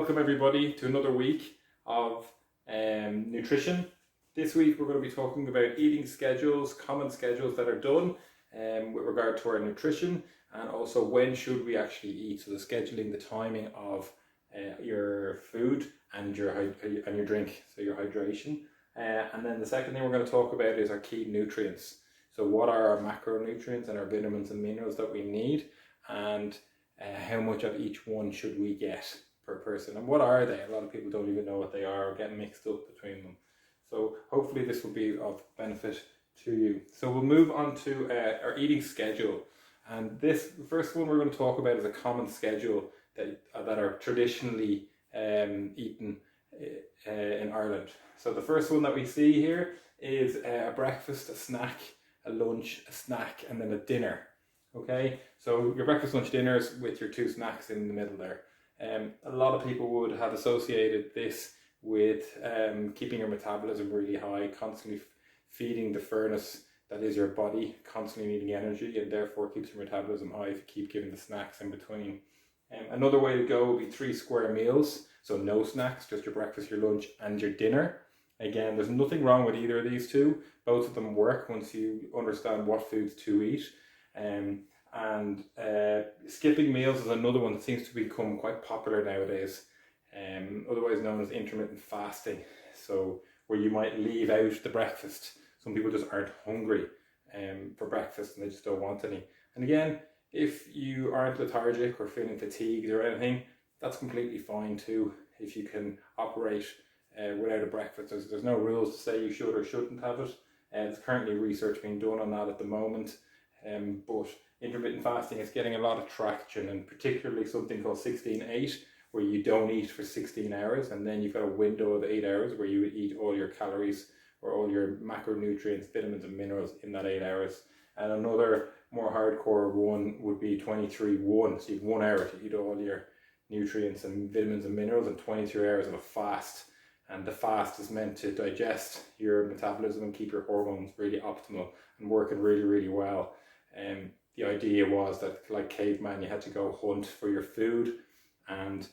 welcome everybody to another week of nutrition. This week we're going to be talking about eating schedules, common schedules that are done with regard to our nutrition, and also when should we actually eat. So the scheduling, the timing of your food and your drink, so your hydration. And then the second thing we're going to talk about is our key nutrients. So what are our macronutrients and our vitamins and minerals that we need, and how much of each one should we get per person, and what are they? A lot of people don't even know what they are or get mixed up between them. So hopefully this will be of benefit to you. So we'll move on to our eating schedule, and this first one we're going to talk about is a common schedule that are traditionally eaten in Ireland. So the first one that we see here is a breakfast, a snack, a lunch, a snack, and then a dinner. Okay, so your breakfast, lunch, dinners with your two snacks in the middle there. A lot of people would have associated this with keeping your metabolism really high, constantly feeding the furnace that is your body, constantly needing energy, and therefore keeps your metabolism high if you keep giving the snacks in between. Another way to go would be 3 square meals, so no snacks, just your breakfast, your lunch, and your dinner. Again, there's nothing wrong with either of these two. Both of them work once you understand what foods to eat. Skipping meals is another one that seems to become quite popular nowadays, otherwise known as intermittent fasting. So where you might leave out the breakfast. Some people just aren't hungry for breakfast and they just don't want any. And again, if you aren't lethargic or feeling fatigued or anything, that's completely fine too. If you can operate without a breakfast, there's no rules to say you should or shouldn't have it. There's currently research being done on that at the moment. But intermittent fasting is getting a lot of traction, and particularly something called 16-8, where you don't eat for 16 hours and then you've got a window of 8 hours where you would eat all your calories or all your macronutrients, vitamins and minerals in that 8 hours. And another more hardcore one would be 23-1, so you have 1 hour to eat all your nutrients and vitamins and minerals and 22 hours of a fast. And the fast is meant to digest your metabolism and keep your hormones really optimal and working really, really well. The idea was that, like caveman, you had to go hunt for your food, and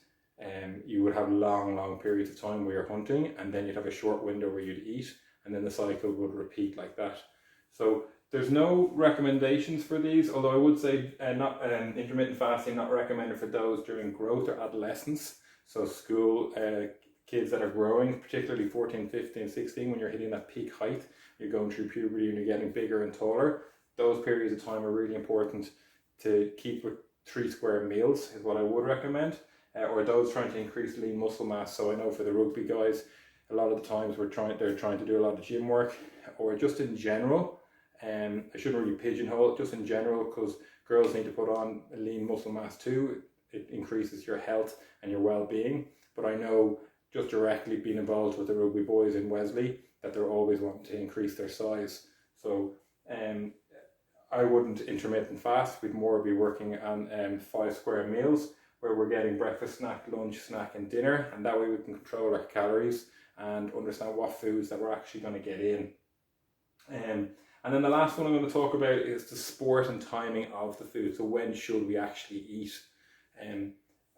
you would have long periods of time where you're hunting, and then you'd have a short window where you'd eat, and then the cycle would repeat like that. So there's no recommendations for these, although I would say intermittent fasting not recommended for those during growth or adolescence. So school kids that are growing, particularly 14, 15, 16, when you're hitting that peak height, you're going through puberty and you're getting bigger and taller. Those periods of time are really important to keep with 3 square meals is what I would recommend, or those trying to increase lean muscle mass. So I know for the rugby guys, a lot of the times they're trying to do a lot of gym work, or just in general. I shouldn't really pigeonhole it, just in general, because girls need to put on a lean muscle mass too. It increases your health and your well-being. But I know just directly being involved with the rugby boys in Wesley that they're always wanting to increase their size. So I wouldn't intermittent fast. We'd more be working on 5 square meals where we're getting breakfast, snack, lunch, snack and dinner, and that way we can control our calories and understand what foods that we're actually going to get in. And then the last one I'm going to talk about is the sport and timing of the food. So when should we actually eat?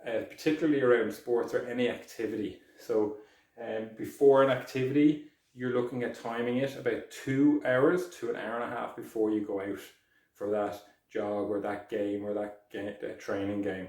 Particularly around sports or any activity. So before an activity, you're looking at timing it about 2 hours to an hour and a half before you go out for that jog or that game or that training game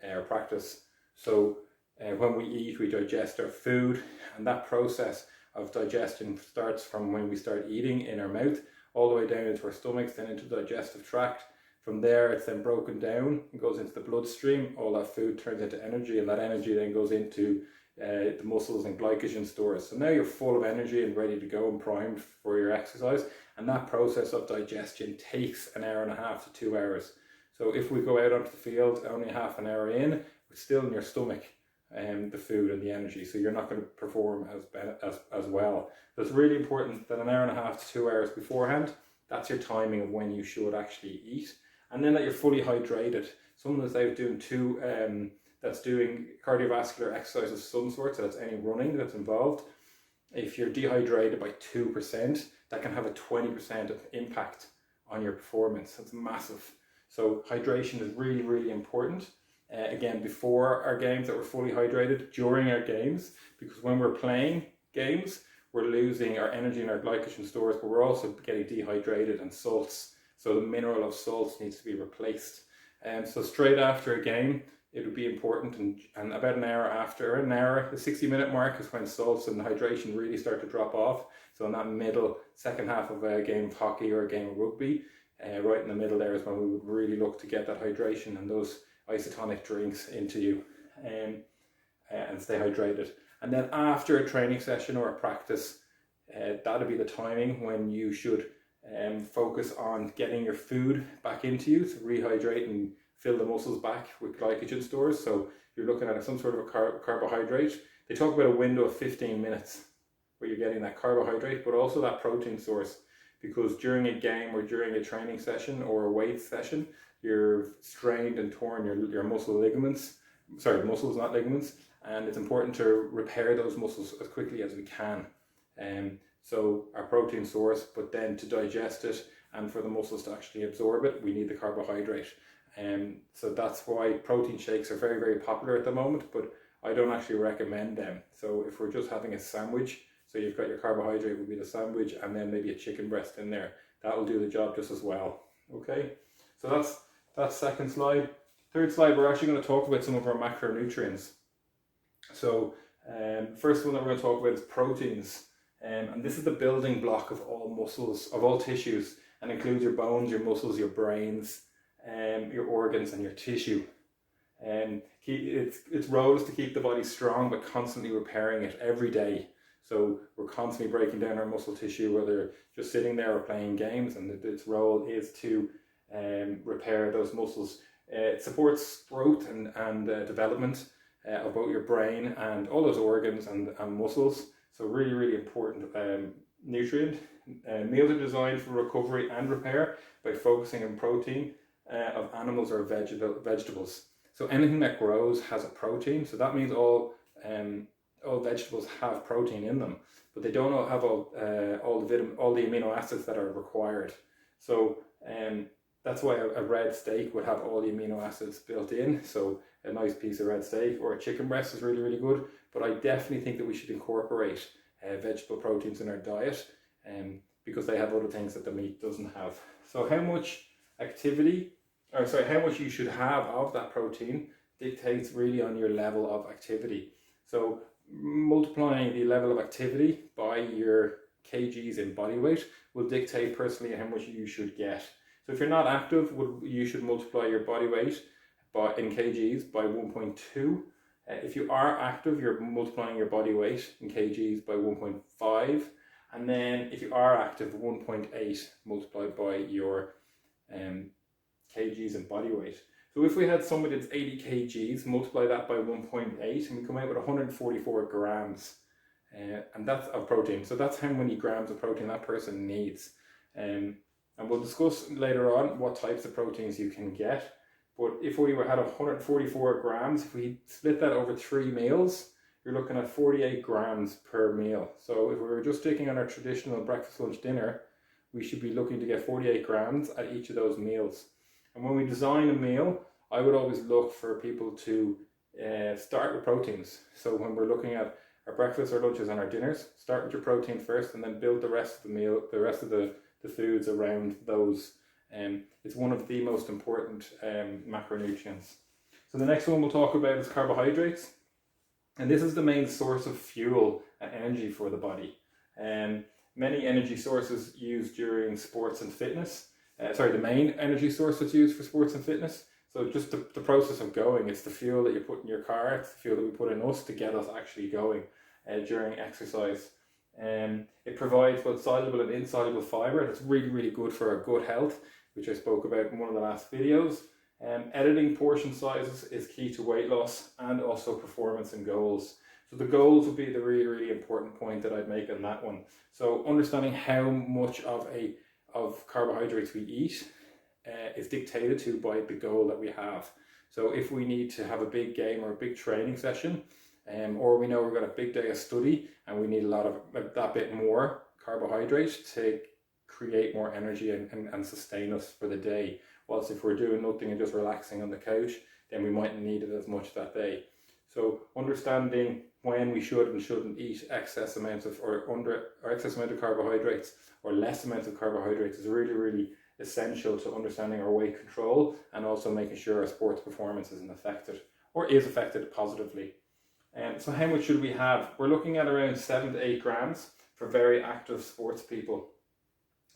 or practice. So when we eat, we digest our food, and that process of digestion starts from when we start eating in our mouth all the way down into our stomachs, then into the digestive tract. From there, it's then broken down and goes into the bloodstream. All that food turns into energy, and that energy then goes into the muscles and glycogen stores. So now you're full of energy and ready to go and primed for your exercise. And that process of digestion takes an hour and a half to 2 hours. So if we go out onto the field only half an hour in, it's still in your stomach, the food and the energy. So you're not going to perform as well. So it's really important that an hour and a half to 2 hours beforehand, that's your timing of when you should actually eat. And then that you're fully hydrated. Someone that's out doing that's doing cardiovascular exercise of some sort, so that's any running that's involved. If you're dehydrated by 2%, that can have a 20% impact on your performance. That's massive. So hydration is really, really important. again, before our games, that we're fully hydrated during our games, because when we're playing games, we're losing our energy and our glycogen stores, but we're also getting dehydrated, and salts. So the mineral of salts needs to be replaced. So straight after a game, it would be important, and about an hour after, the 60-minute mark is when salts and hydration really start to drop off. So in that middle second half of a game of hockey or a game of rugby, right in the middle there is when we would really look to get that hydration and those isotonic drinks into you, and stay hydrated. And then after a training session or a practice, that'll be the timing when you should focus on getting your food back into you to rehydrate and fill the muscles back with glycogen stores. So you're looking at some sort of a carbohydrate. They talk about a window of 15 minutes where you're getting that carbohydrate, but also that protein source, because during a game or during a training session or a weight session, you're strained and torn your muscles, not ligaments, and it's important to repair those muscles as quickly as we can. So our protein source, but then to digest it and for the muscles to actually absorb it, we need the carbohydrate. So that's why protein shakes are very, very popular at the moment, but I don't actually recommend them. So if we're just having a sandwich, so you've got your carbohydrate will be the sandwich, and then maybe a chicken breast in there, that will do the job just as well. Okay, so that's second slide. Third slide, we're actually going to talk about some of our macronutrients. So first one that we're going to talk about is proteins. And this is the building block of all muscles, of all tissues, and includes your bones, your muscles, your brains, your organs, and your tissue. Its role is to keep the body strong, but constantly repairing it every day. So we're constantly breaking down our muscle tissue, whether just sitting there or playing games, and its role is to repair those muscles. It supports growth and development of both your brain and all those organs and muscles. So really, really important nutrient. Meals are designed for recovery and repair by focusing on protein of animals or vegetables. So anything that grows has a protein. So that means all vegetables have protein in them, but they don't all have all the amino acids that are required. So that's why a red steak would have all the amino acids built in. So a nice piece of red steak or a chicken breast is really, really good. But I definitely think that we should incorporate vegetable proteins in our diet, because they have other things that the meat doesn't have. So how much you should have of that protein dictates really on your level of activity. So multiplying the level of activity by your kgs in body weight will dictate personally how much you should get. So if you're not active, you should multiply your body weight in kgs by 1.2. If you are active, you're multiplying your body weight in kgs by 1.5. And then if you are active, 1.8 multiplied by your kgs in body weight. So if we had somebody that's 80 kgs, multiply that by 1.8, and we come out with 144 grams. And that's of protein. So that's how many grams of protein that person needs. And we'll discuss later on what types of proteins you can get. But if we had 144 grams, if we split that over 3 meals, you're looking at 48 grams per meal. So if we were just sticking on our traditional breakfast, lunch, dinner, we should be looking to get 48 grams at each of those meals. And when we design a meal, I would always look for people to start with proteins. So when we're looking at our breakfast, our lunches, and our dinners, start with your protein first, and then build the rest of the meal, the rest of the foods around those. It's one of the most important macronutrients. So the next one we'll talk about is carbohydrates. And this is the main source of fuel and energy for the body. Many energy sources used during sports and fitness. The main energy source that's used for sports and fitness. So just the process of going, it's the fuel that you put in your car, it's the fuel that we put in us to get us actually going during exercise. It provides both soluble and insoluble fiber. That's really, really good for our gut health, which I spoke about in one of the last videos. Editing portion sizes is key to weight loss and also performance and goals. So the goals would be the really, really important point that I'd make on that one. So understanding how much of carbohydrates we eat is dictated to by the goal that we have. So if we need to have a big game or a big training session, or we know we've got a big day of study and we need a lot of that bit more carbohydrate to create more energy and sustain us for the day. Whilst if we're doing nothing and just relaxing on the couch, then we mightn't need it as much that day. So understanding when we should and shouldn't eat excess amounts of excess amount of carbohydrates or less amounts of carbohydrates is really, really essential to understanding our weight control and also making sure our sports performance isn't affected or is affected positively. So how much should we have? We're looking at around 7 to 8 grams for very active sports people.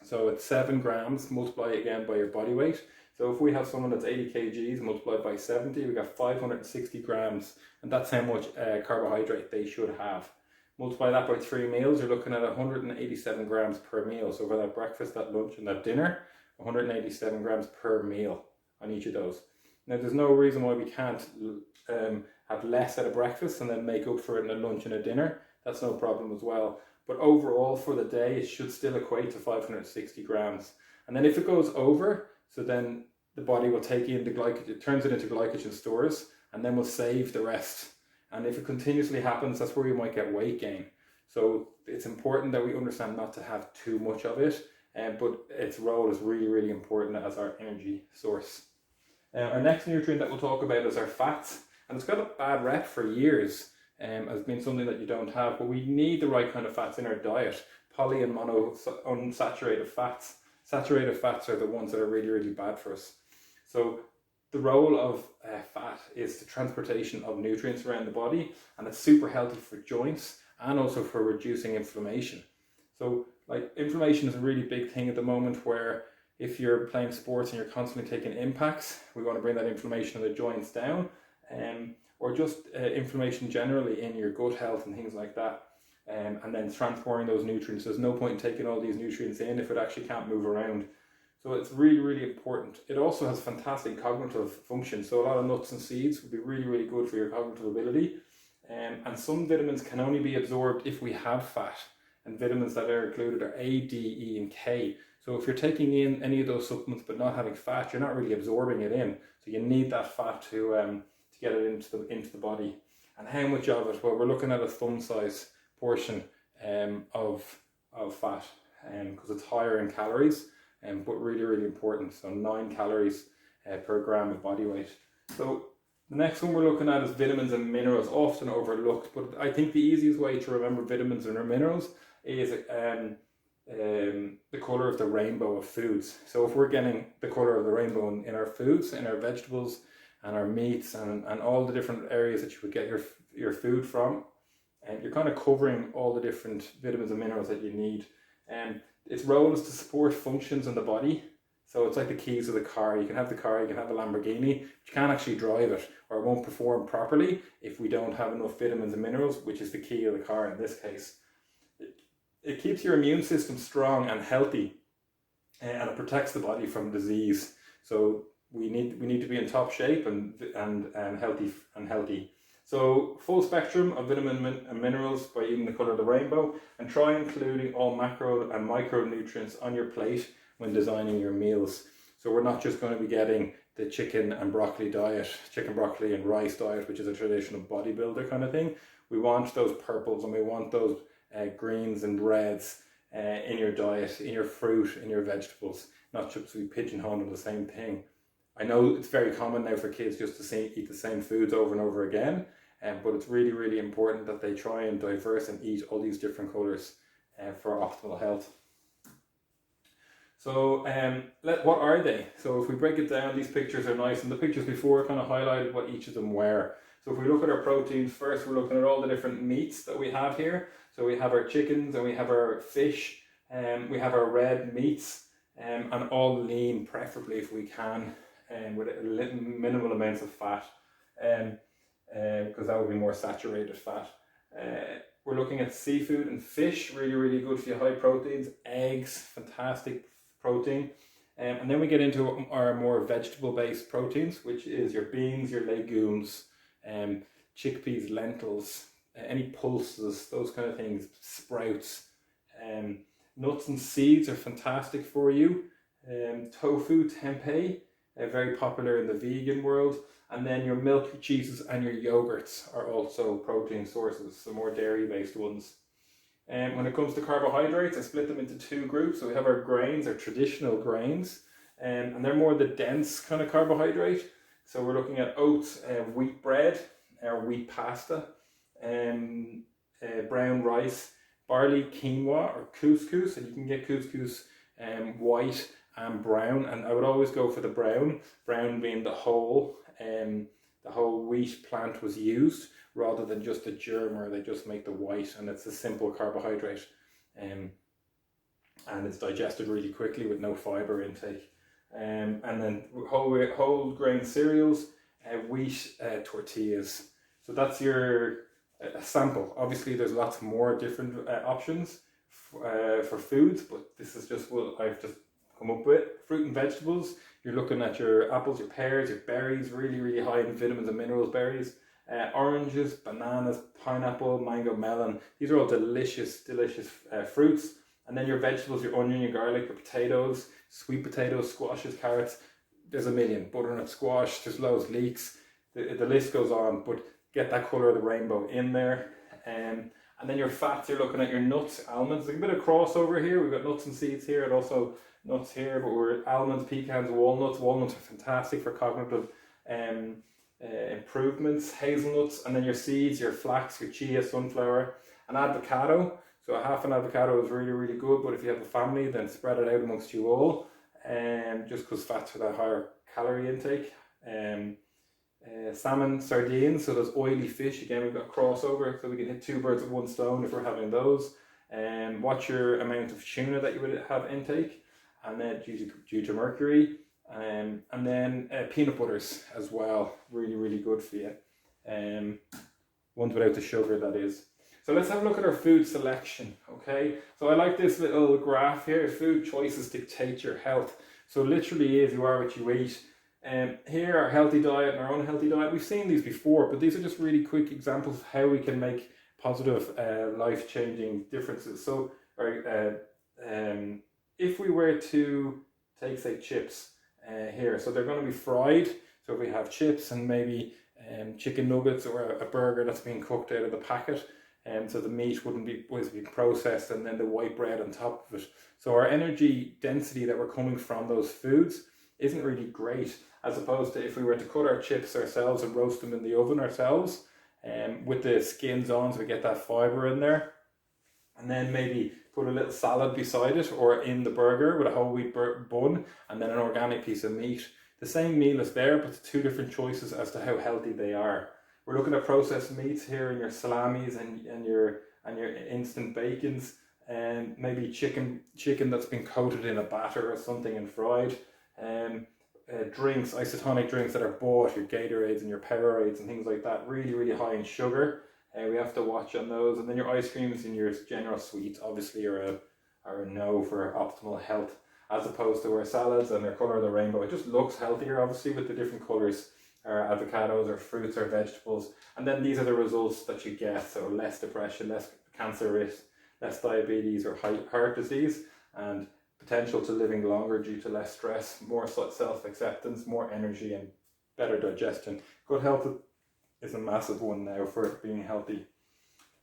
So it's 7 grams, multiply again by your body weight. So if we have someone that's 80 kgs multiplied by 70, we got 560 grams, and that's how much carbohydrate they should have. Multiply that by 3 meals, you're looking at 187 grams per meal. So for that breakfast, that lunch, and that dinner, 187 grams per meal on each of those. Now, there's no reason why we can't have less at a breakfast and then make up for it in a lunch and a dinner. That's no problem as well. But overall, for the day, it should still equate to 560 grams. And then if it goes over, so then the body will take in the glycogen, it turns it into glycogen stores, and then we'll save the rest. And if it continuously happens, that's where you might get weight gain. So it's important that we understand not to have too much of it, but its role is really, really important as our energy source. Our next nutrient that we'll talk about is our fats, and it's got a bad rep for years as being something that you don't have, but we need the right kind of fats in our diet. Poly and mono unsaturated fats. Saturated fats are the ones that are really, really bad for us. So the role of fat is the transportation of nutrients around the body, and it's super healthy for joints and also for reducing inflammation. So like inflammation is a really big thing at the moment, where if you're playing sports and you're constantly taking impacts, we want to bring that inflammation of the joints down, or just inflammation generally in your gut health and things like that. And then transporting those nutrients. There's no point in taking all these nutrients in if it actually can't move around. So it's really, really important. It also has fantastic cognitive function. So a lot of nuts and seeds would be really, really good for your cognitive ability. And some vitamins can only be absorbed if we have fat. And vitamins that are included are A, D, E, and K. So if you're taking in any of those supplements but not having fat, you're not really absorbing it in. So you need that fat to get it into the body. And how much of it? Well, we're looking at a thumb size portion of fat, because it's higher in calories, but really, really important. So 9 calories per gram of body weight. So the next one we're looking at is vitamins and minerals, often overlooked, but I think the easiest way to remember vitamins and minerals is the color of the rainbow of foods. So if we're getting the color of the rainbow in our foods, in our vegetables and our meats and all the different areas that you would get your food from, and you're kind of covering all the different vitamins and minerals that you need. And its role is to support functions in the body. So it's like the keys of the car. You can have the car, you can have a Lamborghini, but you can't actually drive it, or it won't perform properly if we don't have enough vitamins and minerals, which is the key of the car in this case. It keeps your immune system strong and healthy, and it protects the body from disease. So we need to be in top shape and healthy. So full spectrum of vitamin and minerals by eating the color of the rainbow, and try including all macro and micronutrients on your plate when designing your meals. So we're not just going to be getting the chicken and broccoli diet, chicken, broccoli and rice diet, which is a traditional bodybuilder kind of thing. We want those purples and we want those greens and reds in your diet, in your fruit, in your vegetables, not just to be pigeonholed on the same thing. I know it's very common now for kids just to eat the same foods over and over again, but it's really, really important that they try and diverse and eat all these different colours for optimal health. So what are they? So if we break it down, these pictures are nice, and the pictures before kind of highlighted what each of them were. So if we look at our proteins first, we're looking at all the different meats that we have here. So we have our chickens and we have our fish, we have our red meats, and all lean, preferably if we can, with minimal amounts of fat, because that would be more saturated fat. We're looking at seafood and fish, really, really good for your high proteins. Eggs, fantastic protein. And then we get into our more vegetable-based proteins, which is your beans, your legumes, chickpeas, lentils, any pulses, those kind of things, sprouts. Nuts and seeds are fantastic for you. Tofu, tempeh, very popular in the vegan world. And then your milk, your cheeses and your yogurts are also protein sources, so more dairy-based ones. When it comes to carbohydrates, I split them into 2 groups. So we have our grains, our traditional grains, and they're more the dense kind of carbohydrate. So we're looking at oats, wheat bread, or wheat pasta, brown rice, barley, quinoa, or couscous, and you can get couscous white and brown, and I would always go for the brown being the whole wheat plant was used, rather than just the germ where they just make the white, and it's a simple carbohydrate, and it's digested really quickly with no fiber intake. And then whole grain cereals, wheat tortillas. So that's your sample. Obviously there's lots more different options for foods, but this is just what I've just come up with. Fruit and vegetables, you're looking at your apples, your pears, your berries, really high in vitamins and minerals berries, oranges, bananas, pineapple, mango, melon. These are all delicious fruits. And then your vegetables, your onion, your garlic, your potatoes, sweet potatoes, squashes, carrots. There's a million. Butternut squash, there's loads, leeks. The list goes on, but get that colour of the rainbow in there. And then your fats, you're looking at your nuts, almonds. There's a bit of crossover here. We've got nuts and seeds here, and also nuts here, but we're almonds, pecans, walnuts. Walnuts are fantastic for cognitive improvements. Hazelnuts, and then your seeds, your flax, your chia, sunflower, and avocado. So half an avocado is really good, but if you have a family, then spread it out amongst you all, just because fats are that higher calorie intake. Salmon, sardines, so those oily fish, again we've got crossover, so we can hit 2 birds with 1 stone if we're having those. Watch your amount of tuna that you would have intake, and then due to mercury, and then peanut butters as well, really good for you. Ones without the sugar, that is. So let's have a look at our food selection, okay? So I like this little graph here. Food choices dictate your health. So literally is, you are what you eat. Here, our healthy diet and our unhealthy diet. We've seen these before, but these are just really quick examples of how we can make positive, life-changing differences. So if we were to take, say, chips here, so they're going to be fried. So if we have chips and maybe chicken nuggets or a burger that's being cooked out of the packet, so the meat wouldn't be processed, and then the white bread on top of it. So our energy density that we're coming from those foods isn't really great, as opposed to if we were to cut our chips ourselves and roast them in the oven ourselves, with the skins on, so we get that fiber in there, and then maybe put a little salad beside it, or in the burger with a whole wheat bun, and then an organic piece of meat. The same meal is there, but 2 different choices as to how healthy they are. We're looking at processed meats here, and your salamis and your instant bacons, and maybe chicken that's been coated in a batter or something and fried. Drinks, isotonic drinks that are bought, your Gatorades and your Powerades and things like that, really high in sugar. We have to watch on those. And then your ice creams and your general sweets obviously are a no for optimal health, as opposed to our salads and their colour of the rainbow. It just looks healthier, obviously, with the different colours. Or avocados or fruits or vegetables, and then these are the results that you get. So less depression, less cancer risk, less diabetes or heart disease, and potential to living longer due to less stress, more self-acceptance, more energy, and better digestion. Good health is a massive one now for being healthy.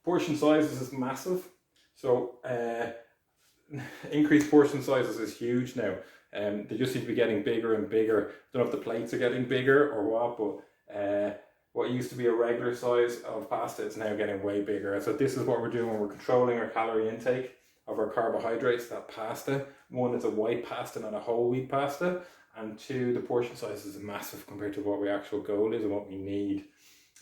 Portion sizes is massive, so increased portion sizes is huge now. They just seem to be getting bigger and bigger. I don't know if the plates are getting bigger or what, but what used to be a regular size of pasta is now getting way bigger. So this is what we're doing when we're controlling our calorie intake of our carbohydrates, that pasta. 1, it's a white pasta, not a whole wheat pasta. And 2, the portion size is massive compared to what our actual goal is and what we need.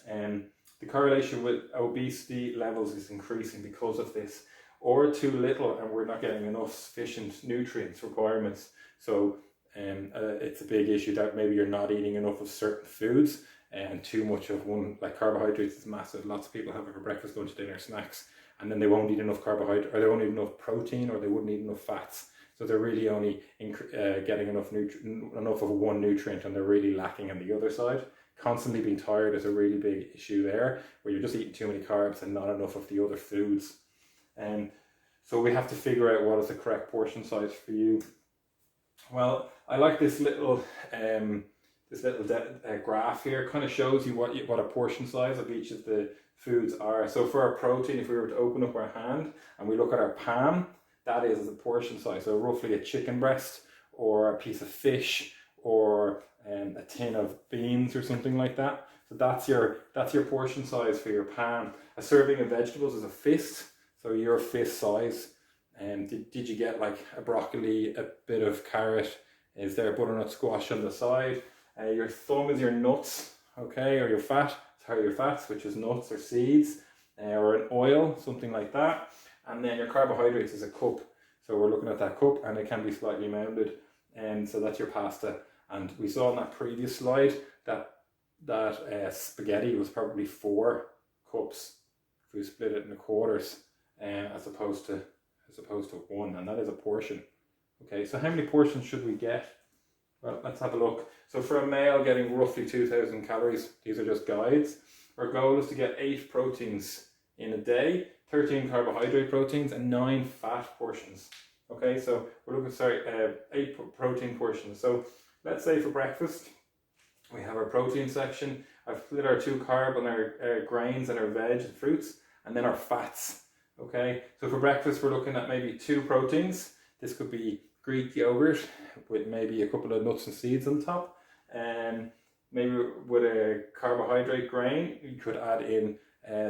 The correlation with obesity levels is increasing because of this, or too little, and we're not getting enough sufficient nutrients requirements. So it's a big issue that maybe you're not eating enough of certain foods, and too much of one, like carbohydrates is massive. Lots of people have it for breakfast, lunch, dinner, snacks, and then they won't eat enough carbohydrate, or they won't eat enough protein, or they wouldn't eat enough fats. So they're really only getting enough of one nutrient, and they're really lacking on the other side. Constantly being tired is a really big issue there, where you're just eating too many carbs and not enough of the other foods. So we have to figure out what is the correct portion size for you. Well, I like this little graph here. Kind of shows you what a portion size of each of the foods are. So for our protein, if we were to open up our hand and we look at our palm, that is the portion size. So roughly a chicken breast, or a piece of fish, or a tin of beans or something like that. So that's your portion size for your pan. A serving of vegetables is a fist, so your fist size. Did you get like a broccoli, a bit of carrot? Is there a butternut squash on the side? Your thumb is your nuts, okay, or your fat. Sorry, your fats, which is nuts or seeds, or an oil, something like that. And then your carbohydrates is a cup. So we're looking at that cup, and it can be slightly mounded. And so that's your pasta. And we saw on that previous slide that spaghetti was probably 4 cups if we split it into quarters, as opposed to 1, and that is a portion. Okay, so how many portions should we get? Well, let's have a look. So for a male getting roughly 2,000 calories, these are just guides. Our goal is to get 8 proteins in a day, 13 carbohydrate proteins, and 9 fat portions. Okay, so we're looking, 8 protein portions. So let's say for breakfast, we have our protein section. I've split our 2 carb and our grains and our veg and fruits, and then our fats. Okay, so for breakfast, we're looking at maybe 2 proteins. This could be Greek yogurt with maybe a couple of nuts and seeds on top. And maybe with a carbohydrate grain, you could add in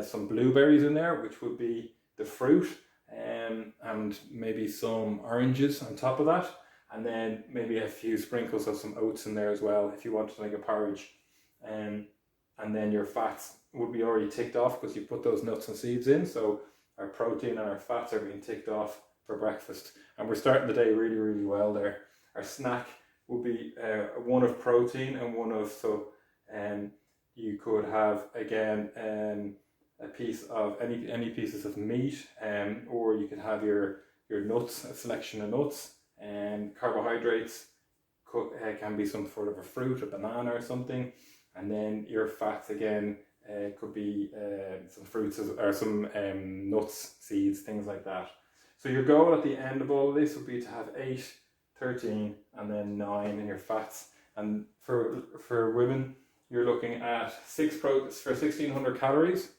some blueberries in there, which would be the fruit, and maybe some oranges on top of that. And then maybe a few sprinkles of some oats in there as well, if you wanted to make a porridge. And then your fats would be already ticked off because you put those nuts and seeds in. So our protein and our fats are being ticked off for breakfast. And we're starting the day really, really well there. Our snack would be one of protein and one of, you could have, again, a piece of, any pieces of meat, or you could have your nuts, a selection of nuts, and carbohydrates can be some sort of a fruit, a banana or something. And then your fats, again, could be some fruits or some nuts, seeds, things like that. So your goal at the end of all of this would be to have 8, 13, and then 9 in your fats. And for women, you're looking at 6 for 1,600 calories,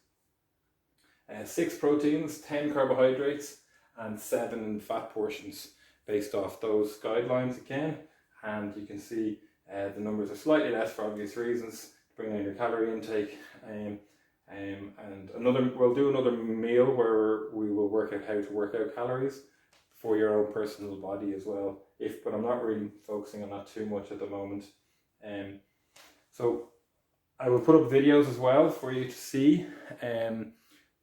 6 proteins, 10 carbohydrates, and 7 fat portions based off those guidelines again. And you can see the numbers are slightly less for obvious reasons, bringing in your calorie intake. And we'll do another meal where we will work out how to work out calories for your own personal body as well. But I'm not really focusing on that too much at the moment. So I will put up videos as well for you to see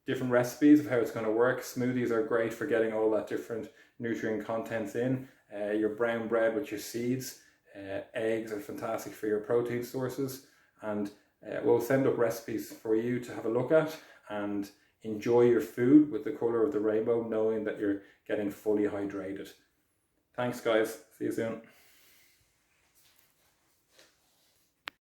different recipes of how it's going to work. Smoothies are great for getting all that different nutrient contents in. Your brown bread with your seeds. Eggs are fantastic for your protein sources. And we'll send up recipes for you to have a look at and enjoy your food with the colour of the rainbow, knowing that you're getting fully hydrated. Thanks guys, see you soon.